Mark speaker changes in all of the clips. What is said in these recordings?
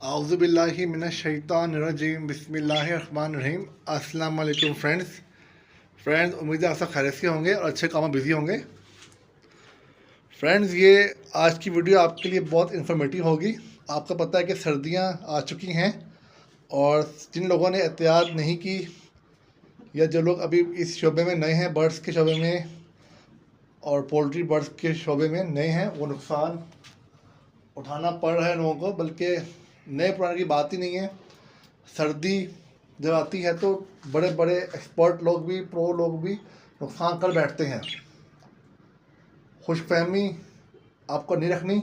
Speaker 1: आउज़ुबिल्लाहि मिनश्शैतानिर्रजीम बिस्मिल्लाहिर्रहमानिर्रहीम। अस्सलाम वालेकुम फ्रेंड्स, उम्मीद है आप सब खैरियत से होंगे और अच्छे कामों में बिज़ी होंगे। फ्रेंड्स, ये आज की वीडियो आपके लिए बहुत इन्फॉर्मेटिव होगी। आपको पता है कि सर्दियां आ चुकी हैं और जिन लोगों ने एहतियात नहीं की या जो लोग अभी इस शोबे में नए हैं, बर्ड्स के शोबे में और पोल्ट्री बर्ड्स के शोबे में नए हैं, वो नुकसान उठाना पड़ रहा है लोगों को। बल्कि नए पुराने की बात ही नहीं है। सर्दी जब आती है तो बड़े बड़े एक्सपर्ट लोग भी, प्रो लोग भी नुकसान कर बैठते हैं। खुशफहमी आपको नहीं रखनी।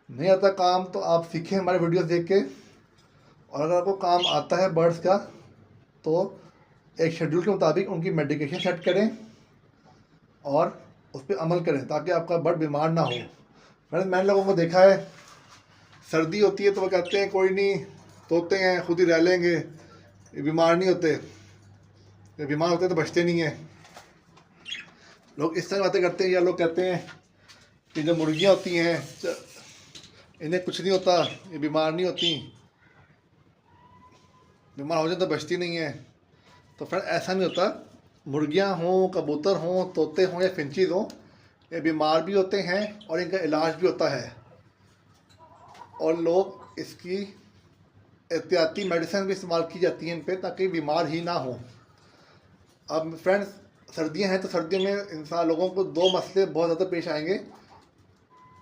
Speaker 1: नहीं आता काम तो आप सीखें हमारे वीडियोस देख के, और अगर आपको काम आता है बर्ड्स का तो एक शेड्यूल के मुताबिक उनकी मेडिकेशन सेट करें और उस पर अमल करें ताकि आपका बर्ड बीमार ना हो। मैंने लोगों को देखा है, सर्दी होती है तो वो कहते हैं कोई नहीं, तोते हैं खुद ही रह लेंगे, ये बीमार नहीं होते, ये बीमार होते तो बचते नहीं हैं। लोग इस तरह बातें करते हैं। या लोग कहते हैं कि जो मुर्गियाँ होती हैं इन्हें कुछ नहीं होता, ये बीमार नहीं होती, बीमार हो जाए तो बचती नहीं है। तो फ्रेंड, ऐसा नहीं होता। मुर्गियाँ हों, कबूतर हों, तोते हों या फिंचीज़ हों, ये बीमार भी होते हैं और इनका इलाज भी होता है और लोग इसकी एहतियाती मेडिसिन भी इस्तेमाल की जाती हैं इन पर ताकि बीमार ही ना हो। अब फ्रेंड्स, सर्दियां हैं तो सर्दियों में इंसान लोगों को दो मसले बहुत ज़्यादा पेश आएंगे,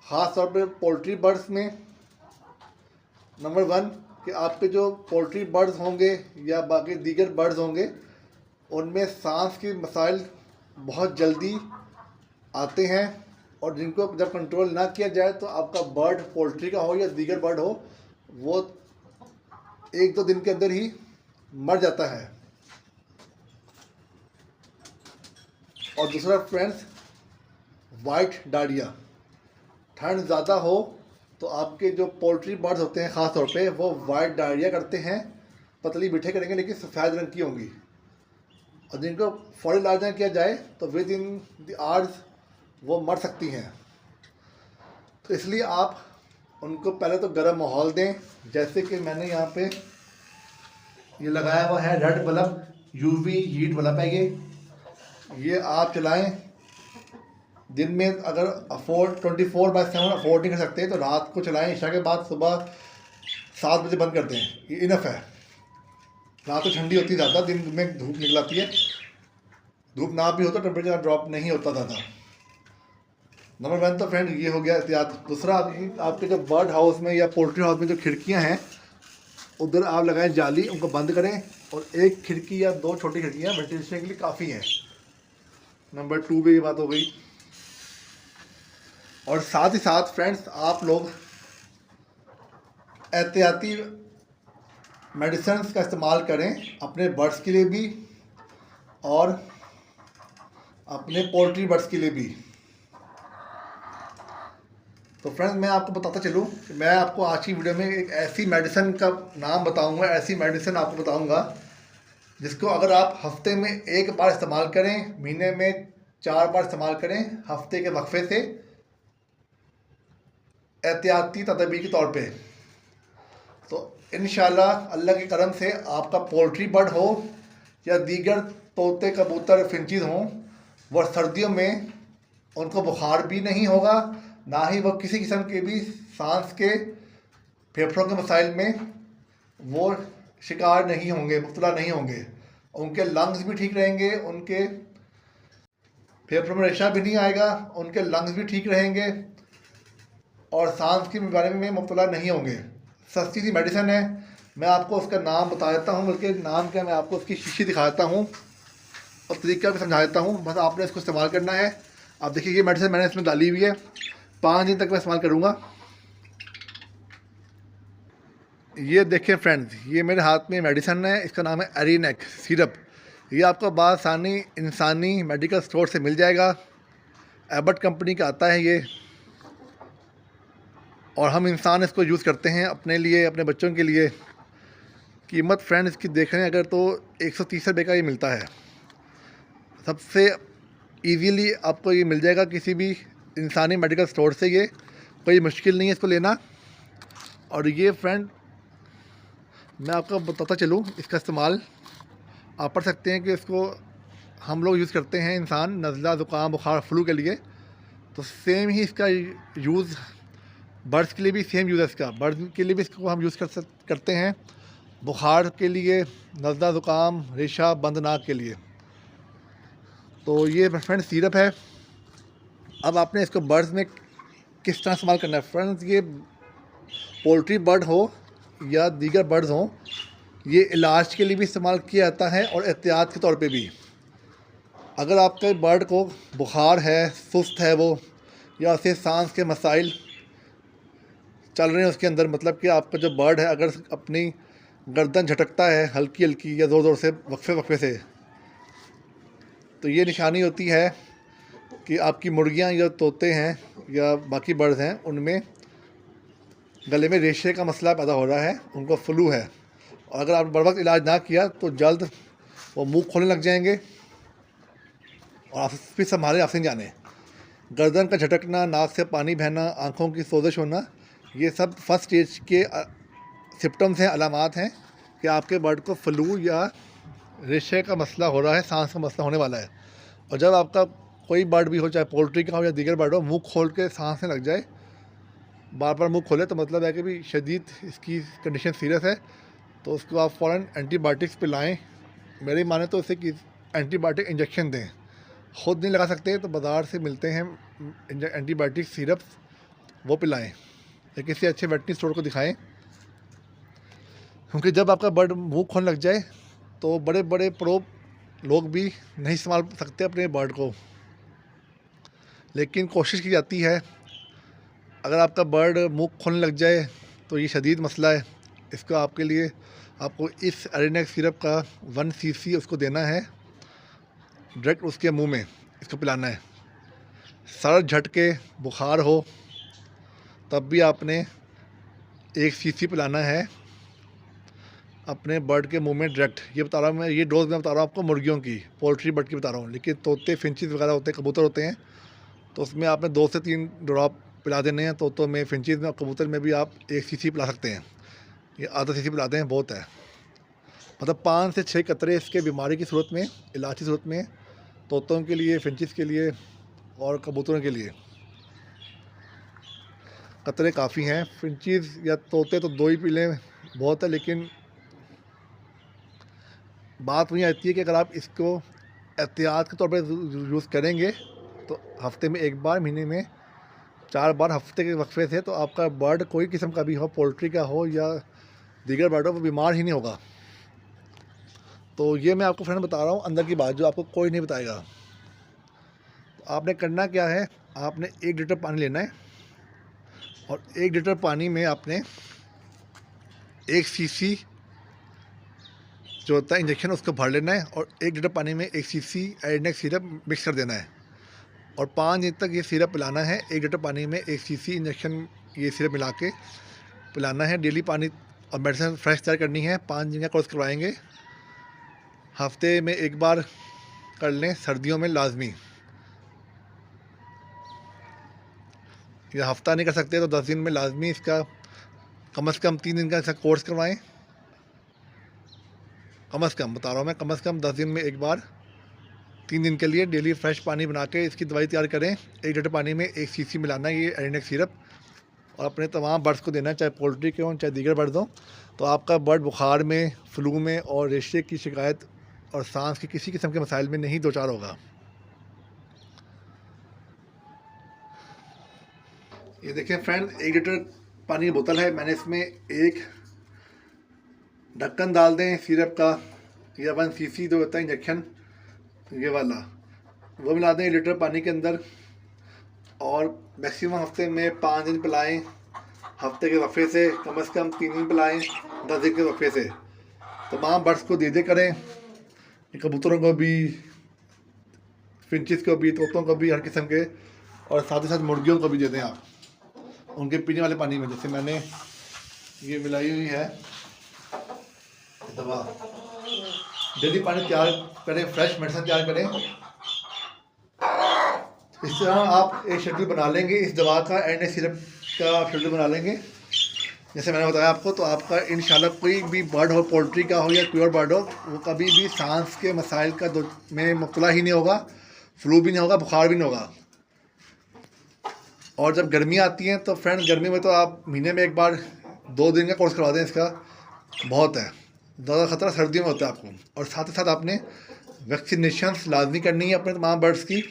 Speaker 1: ख़ास तौर पे पोल्ट्री बर्ड्स में। नंबर वन कि आपके जो पोल्ट्री बर्ड्स होंगे या बाकी दीगर बर्ड्स होंगे उनमें सांस के मसाइल बहुत जल्दी आते हैं और जिनको जब कंट्रोल ना किया जाए तो आपका बर्ड, पोल्ट्री का हो या दीगर बर्ड हो, वो एक दो दिन के अंदर ही मर जाता है। और दूसरा फ्रेंड्स, वाइट डायरिया। ठंड ज़्यादा हो तो आपके जो पोल्ट्री बर्ड्स होते हैं ख़ास तौर पे वो वाइट डायरिया करते हैं। पतली बिठे करेंगे लेकिन सफ़ेद रंग की होंगी, और जिनको फौरी इलाज ना किया जाए तो विद इन द आवर्स वो मर सकती हैं। तो इसलिए आप उनको पहले तो गर्म माहौल दें, जैसे कि मैंने यहाँ पे ये लगाया हुआ है red bulb, UV heat bulb है ये आप चलाएं। दिन में अगर 24/7 अफोर्ड नहीं कर सकते तो रात को चलाएं, ईशा के बाद सुबह 7 बजे बंद कर दें, ये इनफ है। रात तो ठंडी होती है ज़्यादा, दिन में धूप निकल आती है, धूप ना भी हो तो टेम्परेचर ड्रॉप नहीं होता ज़्यादा। नंबर वन तो फ्रेंड ये हो गया एहतियात। दूसरा, आपके जो बर्ड हाउस में या पोल्ट्री हाउस में जो खिड़कियां हैं उधर आप लगाएं जाली, उनको बंद करें, और एक खिड़की या दो छोटी खिड़कियां वेंटिलेशन के लिए काफ़ी हैं। नंबर टू पे ये बात हो गई। और साथ ही साथ फ्रेंड्स, आप लोग एहतियाती मेडिसिन का इस्तेमाल करें अपने बर्ड्स के लिए भी और अपने पोल्ट्री बर्ड्स के लिए भी। तो फ्रेंड्स, मैं आपको बताता चलूँ कि मैं आपको आज की वीडियो में एक ऐसी मेडिसिन का नाम बताऊंगा, ऐसी मेडिसिन आपको बताऊंगा जिसको अगर आप हफ्ते में एक बार इस्तेमाल करें, महीने में 4 बार इस्तेमाल करें, हफ्ते के वक्फे से एहतियाती तदबीर के तौर पे, तो इंशाल्लाह अल्लाह के करम से आपका पोल्ट्री बर्ड हो या दीगर तोते, कबूतर, फिंचीज़ हों, वह सर्दियों में उनको बुखार भी नहीं होगा, ना ही वह किसी किस्म के भी सांस के, फेफड़ों के मसाइल में वो शिकार नहीं होंगे, मुब्तला नहीं होंगे। उनके लंग्स भी ठीक रहेंगे, उनके फेफड़ों में रेशा भी नहीं आएगा, उनके लंग्स भी ठीक रहेंगे और सांस की बीमारी में मुब्तला नहीं होंगे। सस्ती सी मेडिसिन है, मैं आपको उसका नाम बता देता हूँ, बल्कि नाम क्या, मैं आपको उसकी शीशी दिखा देता हूँ और तरीका भी समझा देता हूँ। बस आपने इसको इस्तेमाल करना है। आप देखिए ये मेडिसिन मैंने इसमें डाली हुई है, 5 दिन तक मैं इस्तेमाल करूँगा। ये देखें फ्रेंड्स, ये मेरे हाथ में मेडिसिन है, इसका नाम है एरिनेक सिरप। ये आपको बासानी इंसानी मेडिकल स्टोर से मिल जाएगा, एबट कंपनी का आता है ये, और हम इंसान इसको यूज़ करते हैं अपने लिए, अपने बच्चों के लिए। कीमत फ्रेंड इसकी देख रहे हैं अगर तो 130 रुपये का ये मिलता है। सबसे इजीली आपको ये मिल जाएगा किसी भी इंसानी मेडिकल स्टोर से, ये कोई मुश्किल नहीं है इसको लेना। और ये फ्रेंड मैं आपको बताता चलूँ इसका इस्तेमाल आप पढ़ सकते हैं कि इसको हम लोग यूज़ करते हैं इंसान नज़ला ज़ुकाम बुखार फ्लू के लिए, तो सेम ही इसका यूज़ बर्ड्स के लिए भी सेम यूज़ है इसका। बर्ड्स के लिए भी इसको हम यूज़ करते हैं बुखार के लिए, नज़ला ज़ुकाम रेशा बंद नाक के लिए। तो ये फ्रेंड्स सिरप है। अब आपने इसको बर्ड्स में किस तरह इस्तेमाल करना है फ्रेंड्स, ये पोल्ट्री बर्ड हो या दीगर बर्ड्स हों, ये इलाज के लिए भी इस्तेमाल किया जाता है और एहतियात के तौर पे भी। अगर आपके बर्ड को बुखार है, सुस्त है वो, या उसे सांस के मसाइल चल रहे हैं उसके अंदर, मतलब कि आपका जो बर्ड है अगर अपनी गर्दन झटकता है हल्की हल्की या ज़ोर ज़ोर से वक्फे वक्फे से, तो ये निशानी होती है कि आपकी मुर्गियां या तोते हैं या बाकी बर्ड्स हैं उनमें गले में रेशे का मसला पैदा हो रहा है, उनको फ्लू है। और अगर आपने बर वक्त इलाज ना किया तो जल्द वो मुंह खोलने लग जाएंगे और आप फिर संभाले आपसे नहीं जाने। गर्दन का झटकना, नाक से पानी बहना, आँखों की सोजिश होना, ये सब फर्स्ट स्टेज के सिम्टम्स हैं, अलामात हैं कि आपके बर्ड को फ्लू या रेशे का मसला हो रहा है, सांस का मसला होने वाला है। और जब आपका कोई बर्ड भी हो, चाहे पोल्ट्री का हो या दीगर बर्ड हो, मुंह खोल के सांस में लग जाए, बार बार मुंह खोले, तो मतलब है कि भी शदीद इसकी कंडीशन सीरियस है, तो उसको आप फ़ौरन एंटीबायोटिक्स पिलाएं। मेरी माने तो इसे कि एंटीबायोटिक इंजेक्शन दें। ख़ुद नहीं लगा सकते तो बाज़ार से मिलते हैं एंटीबायोटिक सिरप्स, वो पिलाएं या किसी अच्छे वेटनरी स्टोर को दिखाएं। क्योंकि जब आपका बर्ड मुंह खोलने लग जाए तो बड़े बड़े प्रो लोग भी नहीं संभाल सकते अपने बर्ड को, लेकिन कोशिश की जाती है। अगर आपका बर्ड मुंह खोलने लग जाए तो ये शदीद मसला है। इसको आपके लिए आपको इस एरेनेक्स सिरप का 1 cc उसको देना है, डायरेक्ट उसके मुंह में इसको पिलाना है। सर झटके बुखार हो तब भी आपने 1 cc पिलाना है अपने बर्ड के मुंह में डायरेक्ट। ये बता रहा हूँ मैं, ये डोज मैं बता रहा हूँ आपको मुर्गियों की, पोल्ट्री बर्ड की बता रहा हूँ। लेकिन तोते, फिंचेस वगैरह होते हैं, कबूतर होते हैं, तो उसमें आपने 2 से 3 ड्रॉप पिला देने हैं। तोतों में, फिंचेस में और कबूतर में भी आप 1 cc पिला सकते हैं। ये आधा cc पिलाते हैं, बहुत है। मतलब 5 से 6 कतरे इसके बीमारी की सूरत में, इलाज की सूरत में, तोतों के लिए, फिंचेस के लिए और कबूतरों के लिए कतरे काफ़ी हैं। फिंचेस या तोते तो 2 ही पी लें, बहुत है। लेकिन बात वही आती है कि अगर आप इसको एहतियात के तौर पर यूज़ करेंगे तो हफ्ते में 1 बार, महीने में 4 बार, हफ्ते के वक्फे से, तो आपका बर्ड कोई किस्म का भी हो, पोल्ट्री का हो या दीगर बर्ड हो, वो बीमार ही नहीं होगा। तो ये मैं आपको फ्रेंड बता रहा हूँ अंदर की बात, जो आपको कोई नहीं बताएगा। तो आपने करना क्या है, आपने 1 लीटर पानी लेना है और 1 लीटर पानी में आपने 1 cc जो होता है इंजेक्शन उसको भर लेना है और 1 लीटर पानी में 1 cc एरेनेक्स सिरप मिक्स कर देना है और 5 दिन तक ये सिरप पिलाना है। 1 लीटर पानी में 1 cc इंजेक्शन ये सिरप मिला के पिलाना है। डेली पानी और मेडिसिन फ्रेश तैयार करनी है। 5 दिन का कोर्स करवाएंगे, हफ्ते में 1 बार कर लें, सर्दियों में लाजमी। या हफ्ता नहीं कर सकते तो 10 दिन में लाजमी इसका कम से कम 3 दिन का इसका कोर्स करवाएं। कम से कम बता रहा हूँ मैं, कम से कम 10 दिन में 1 बार 3 दिन के लिए डेली फ्रेश पानी बना के इसकी दवाई तैयार करें। 1 लीटर पानी में 1 cc मिलाना है ये एरेनेक्स सिरप और अपने तमाम बर्ड्स को देना है, चाहे पोल्ट्री के हों चाहे दीगर बर्ड्स हों। तो आपका बर्ड बुखार में, फ्लू में और रेशे की शिकायत और सांस की किसी किस्म के मसाइल में नहीं दो चार होगा। ये देखें फ्रेंड, 1 लीटर पानी की बोतल है, मैंने इसमें एक ढक्कन डाल दें सिरप का, या 1 cc जो होता है इंजेक्शन ये वाला, वो मिला दें 1 लीटर पानी के अंदर और मैक्सिमम हफ्ते में 5 दिन पिलाएं। हफ्ते के वक्फे से कम 3 दिन पिलाएं, 10 दिन के वक्फे से। तमाम बर्ड्स को दे करें, कबूतरों को भी, फिंचेस को भी, तोतों को भी, हर किस्म के, और साथ ही साथ मुर्गियों को भी दे दें आप उनके पीने वाले पानी में। जैसे मैंने ये मिलाई हुई है दवा, डेली पानी तैयार करें, फ्रेश मेडिसिन तैयार करें। इस तरह आप एक शेड्यूल बना लेंगे, इस दवा का एरेनेक्स सिरप का शेड्यूल बना लेंगे जैसे मैंने बताया आपको, तो आपका इंशाल्लाह कोई भी बर्ड हो, पोल्ट्री का हो या कोई और बर्ड हो, वो कभी भी सांस के मसाइल का में मुब्तला ही नहीं होगा, फ्लू भी नहीं होगा, बुखार भी नहीं होगा। और जब गर्मी आती है तो फ्रेंड, गर्मी में तो आप महीने में एक बार 2 दिन का कोर्स करवा दें इसका, बहुत है। ज़्यादा ख़तरा सर्दियों में होता है आपको। और साथ ही साथ आपने वैक्सीनेशन लाजमी करनी है अपने तमाम बर्ड्स की।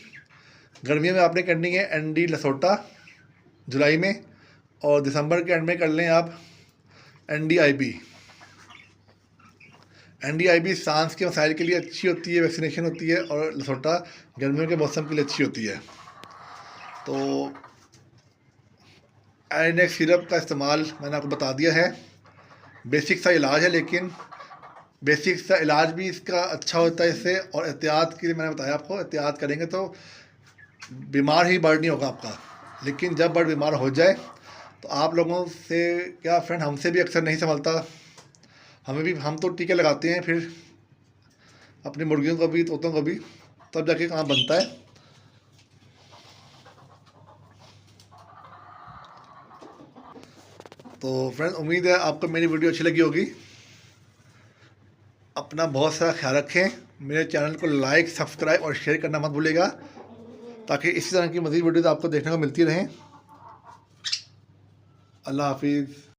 Speaker 1: गर्मियों में आपने करनी है एनडी लसोटा जुलाई में, और दिसंबर के एंड में कर लें आप NDIB। NDIB सांस के मसाइल के लिए अच्छी होती है, वैक्सीनेशन होती है, और लसोटा गर्मियों के मौसम के लिए अच्छी होती है। तो आयोडेक्स सिरप का इस्तेमाल मैंने आपको बता दिया है। बेसिक सा इलाज है, लेकिन बेसिक सा इलाज भी इसका अच्छा होता है इससे। और एहतियात के लिए मैंने बताया आपको, एहतियात करेंगे तो बीमार ही बर्ड नहीं होगा आपका। लेकिन जब बर्ड बीमार हो जाए तो आप लोगों से क्या फ्रेंड, हमसे भी अक्सर नहीं संभलता, हमें भी, हम तो टीके लगाते हैं फिर अपनी मुर्गियों को भी, तोतों को भी, तब जाके काम बनता है। तो फ्रेंड, उम्मीद है आपको मेरी वीडियो अच्छी लगी होगी। अपना बहुत सारा ख्याल रखें। मेरे चैनल को लाइक, सब्सक्राइब और शेयर करना मत भूलिएगा, ताकि इसी तरह की मज़ीद वीडियोज़ आपको देखने को मिलती रहें। अल्लाह हाफिज़।